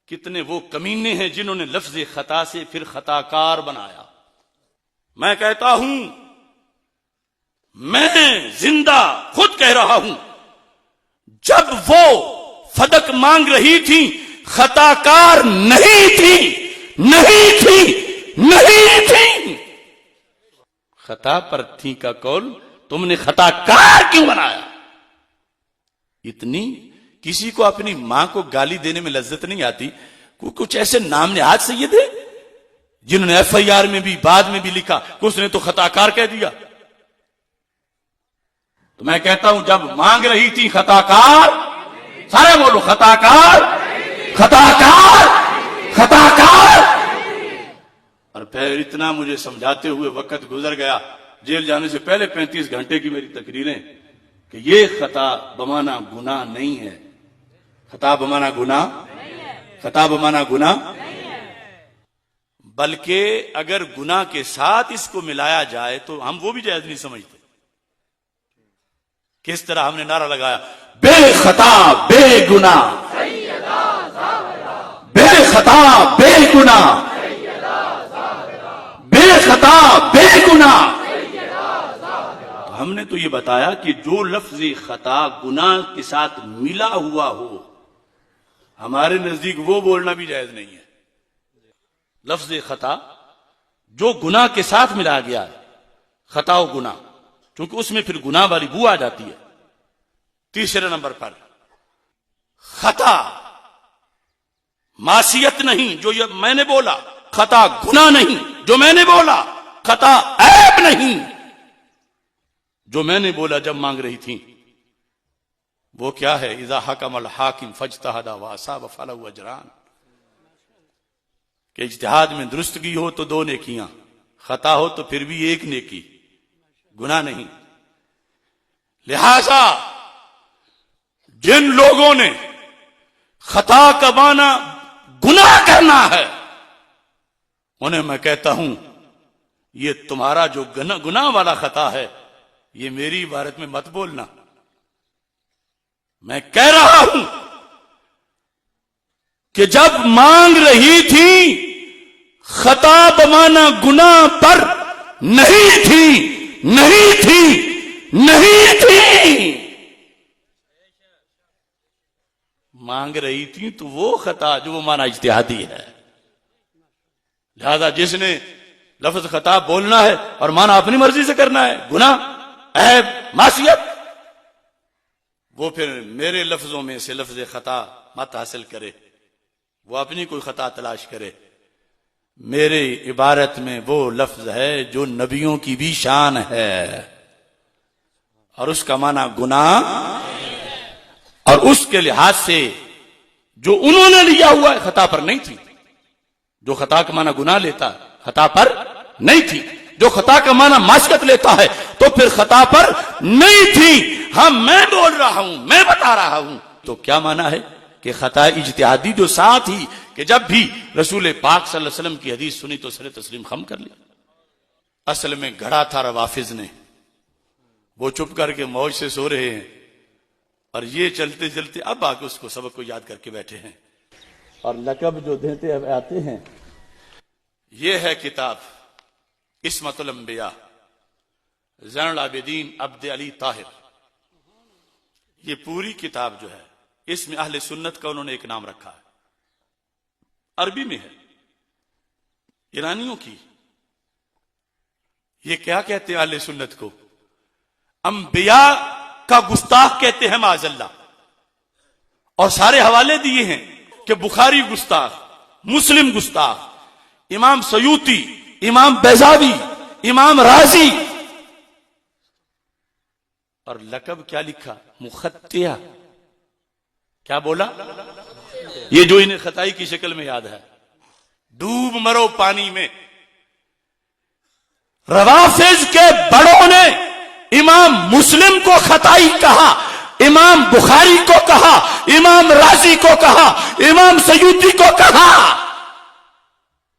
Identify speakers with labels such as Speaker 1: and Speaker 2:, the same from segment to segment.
Speaker 1: کتنے وہ کمینے ہیں جنہوں نے لفظ خطا سے پھر خطا کار بنایا. میں کہتا ہوں، میں زندہ خود کہہ رہا ہوں، جب وہ فدق مانگ رہی تھی خطا کار نہیں تھی، نہیں تھی، نہیں تھی. خطا پر تھی کا قول تم نے خطا کار کیوں بنایا؟ اتنی کسی کو اپنی ماں کو گالی دینے میں لذت نہیں آتی. کچھ ایسے نام نہاد سید ہیں جنہوں نے ایف آئی آر میں بھی بعد میں بھی لکھا کہ اس نے تو خطا کار کہہ دیا. تو میں کہتا ہوں، جب مانگ رہی تھی خطا کار، سارے بولو خطا کار، خطا کار، خطا کار. اور پھر اتنا مجھے سمجھاتے ہوئے وقت گزر گیا، جیل جانے سے پہلے 35 گھنٹے کی میری تقریریں، کہ یہ خطا بمانا گناہ نہیں ہے. خطا بمانا گناہ، خطا بمانا گناہ، بلکہ اگر گناہ کے ساتھ اس کو ملایا جائے تو ہم وہ بھی جائز نہیں سمجھتے. کس طرح ہم نے نعرہ لگایا، بے خطا بے گناہ، بے خطا بے گناہ، بے خطا بے گناہ. ہم نے تو یہ بتایا کہ جو لفظ خطا گناہ کے ساتھ ملا ہوا ہو، ہمارے نزدیک وہ بولنا بھی جائز نہیں ہے. لفظ خطا جو گناہ کے ساتھ ملا گیا ہے، خطا و گناہ، چونکہ اس میں پھر گناہ والی بو آ جاتی ہے. تیسرے نمبر پر خطا معصیت نہیں جو یہ میں نے بولا، خطا گناہ نہیں جو میں نے بولا، خطا عیب نہیں جو میں نے بولا جب مانگ رہی تھی. وہ کیا ہے؟ اذا حکم الحاکم فاجتہد واصاب فلہ اجران، کہ اجتہاد میں درستگی ہو تو 2 نیکیاں، خطا ہو تو پھر بھی 1 نیکی، گناہ نہیں. لہذا جن لوگوں نے خطا کا معنی گناہ کرنا ہے، انہیں میں کہتا ہوں یہ تمہارا جو گناہ والا خطا ہے، یہ میری عبارت میں مت بولنا. میں کہہ رہا ہوں کہ جب مانگ رہی تھی خطا بمانا گناہ پر نہیں تھی، نہیں تھی، نہیں تھی. مانگ رہی تھی تو وہ خطا جو وہ مانا اجتہادی ہے. لہذا جس نے لفظ خطا بولنا ہے اور مانا اپنی مرضی سے کرنا ہے، گناہ، عیب، معصیت، وہ پھر میرے لفظوں میں سے لفظ خطا مت حاصل کرے، وہ اپنی کوئی خطا تلاش کرے. میرے عبارت میں وہ لفظ ہے جو نبیوں کی بھی شان ہے، اور اس کا معنی گناہ، اور اس کے لحاظ سے جو انہوں نے لیا ہوا ہے خطا پر نہیں تھی. جو خطا کا معنی گناہ لیتا خطا پر نہیں تھی، جو خطا کا معنی معصیت لیتا ہے تو پھر خطا پر نہیں تھی. میں بول رہا ہوں، میں بتا رہا ہوں تو کیا معنی ہے کہ خطا اجتہادی جو ساتھ ہی کہ جب بھی رسول پاک صلی اللہ علیہ وسلم کی حدیث سنی تو سر تسلیم خم کر لیا. اصل میں گھڑا تھا روافظ نے، وہ چپ کر کے موج سے سو رہے ہیں، اور یہ چلتے چلتے اب آگے اس کو سبق کو یاد کر کے بیٹھے ہیں، اور لقب جو دیتے آتے ہیں. یہ ہے کتاب عصمت الانبیاء، زین العابدین عبد علی طاہر. یہ پوری کتاب جو ہے اس میں اہل سنت کا انہوں نے ایک نام رکھا ہے، عربی میں ہے، ایرانیوں کی. یہ کیا کہتے ہیں اہل سنت کو؟ انبیاء کا گستاخ کہتے ہیں معاذ اللہ. اور سارے حوالے دیے ہیں کہ بخاری گستاخ، مسلم گستاخ، امام سیوطی، امام بیضاوی، امام رازی. اور لقب کیا لکھا؟ مخطیہ. کیا بولا؟ یہ جو انہیں خطائی کی شکل میں یاد ہے، ڈوب مرو پانی میں. روافظ کے بڑوں نے امام مسلم کو خطائی کہا، امام بخاری کو کہا، امام رازی کو کہا، امام سیوطی کو کہا،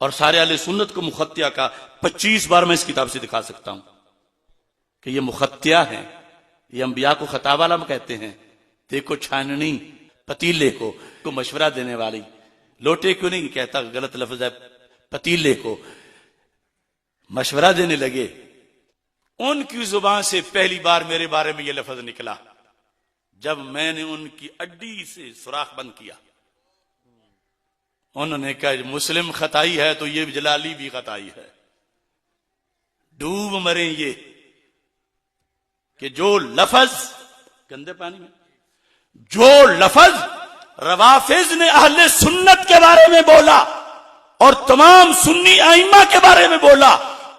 Speaker 1: اور سارے اہل سنت کو مخطیہ کا. 25 بار میں اس کتاب سے دکھا سکتا ہوں کہ یہ مخطیہ ہیں، یہ انبیاء کو خطا والا کہتے ہیں. دیکھو چھاننی پتیلے کو مشورہ دینے والی لوٹے کیوں نہیں کہتا, غلط لفظ ہے, پتیلے کو مشورہ دینے لگے. ان کی زبان سے پہلی بار میرے بارے میں یہ لفظ نکلا جب میں نے ان کی اڈی سے سوراخ بند کیا. انہوں نے کہا مسلم خطائی ہے تو یہ جلالی بھی خطائی ہے. ڈوب مریں یہ کہ جو لفظ گندے پانی میں, جو لفظ روافض نے اہل سنت کے بارے میں بولا اور تمام سنی ائمہ کے بارے میں بولا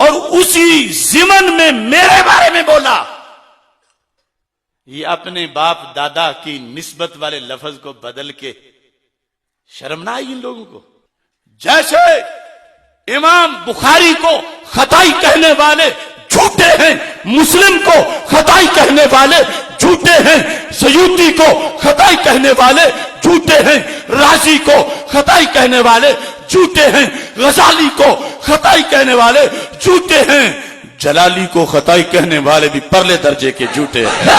Speaker 1: اور اسی ضمن میں میرے بارے میں بولا, یہ اپنے باپ دادا کی نسبت والے لفظ کو بدل کے شرم نہ آئی ان لوگوں کو. جیسے امام بخاری کو خطائی کہنے والے جھوٹے ہیں, مسلم کو خطائی کہنے والے جھوٹے ہیں, سیوطی کو خطائی کہنے والے جھوٹے ہیں, رازی کو خطائی کہنے والے جھوٹے ہیں, غزالی کو خطائی کہنے والے جھوٹے ہیں, جلالی کو خطائی کہنے والے بھی پرلے درجے کے جھوٹے ہیں.